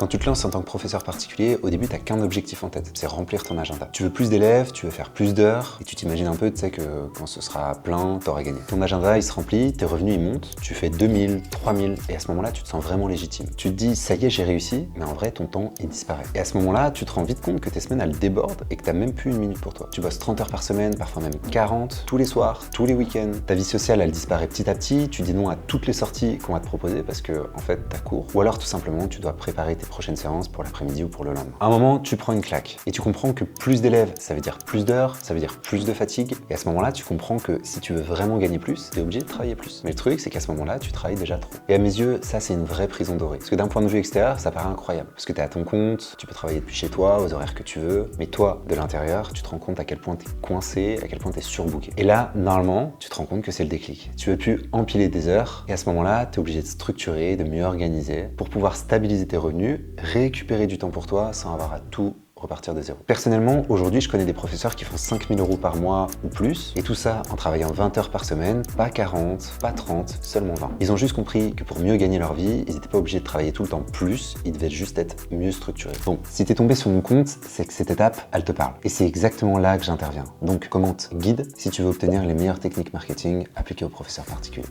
Quand tu te lances en tant que professeur particulier, au début, tu n'as qu'un objectif en tête, c'est remplir ton agenda. Tu veux plus d'élèves, tu veux faire plus d'heures, et tu t'imagines un peu, tu sais, que quand ce sera plein, tu auras gagné. Ton agenda, il se remplit, tes revenus, ils montent, tu fais 2000, 3000, et à ce moment-là, tu te sens vraiment légitime. Tu te dis, ça y est, j'ai réussi, mais en vrai, ton temps, il disparaît. Et à ce moment-là, tu te rends vite compte que tes semaines, elles débordent et que tu n'as même plus une minute pour toi. Tu bosses 30 heures par semaine, parfois même 40, tous les soirs, tous les week-ends. Ta vie sociale, elle disparaît petit à petit, tu dis non à toutes les sorties qu'on va te proposer parce que, en fait, t'as cours. Ou alors, tout simplement, tu dois préparer tes prochaines séances pour l'après-midi ou pour le lendemain. À un moment, tu prends une claque et tu comprends que plus d'élèves, ça veut dire plus d'heures, ça veut dire plus de fatigue. Et à ce moment-là, tu comprends que si tu veux vraiment gagner plus, t'es obligé de travailler plus. Mais le truc, c'est qu'à ce moment-là, tu travailles déjà trop. Et à mes yeux, ça, c'est une vraie prison dorée. Parce que d'un point de vue extérieur, ça paraît incroyable. Parce que t'es à ton compte, tu peux travailler depuis chez toi, aux horaires que tu veux. Mais toi, de l'intérieur, tu te rends compte à quel point t'es coincé, à quel point t'es surbooké. Et là, normalement, tu te rends compte que c'est le déclic. Tu veux plus empiler des heures. Et à ce moment-là, t'es obligé de structurer, de mieux organiser pour pouvoir stabiliser tes revenus, récupérer du temps pour toi sans avoir à tout repartir de zéro. Personnellement, aujourd'hui, je connais des professeurs qui font 5000 € par mois ou plus, et tout ça en travaillant 20 heures par semaine, pas 40, pas 30, seulement 20. Ils ont juste compris que pour mieux gagner leur vie, ils n'étaient pas obligés de travailler tout le temps plus, ils devaient juste être mieux structurés. Bon, si t'es tombé sur mon compte, c'est que cette étape, elle te parle. Et c'est exactement là que j'interviens. Donc, commente guide si tu veux obtenir les meilleures techniques marketing appliquées aux professeurs particuliers.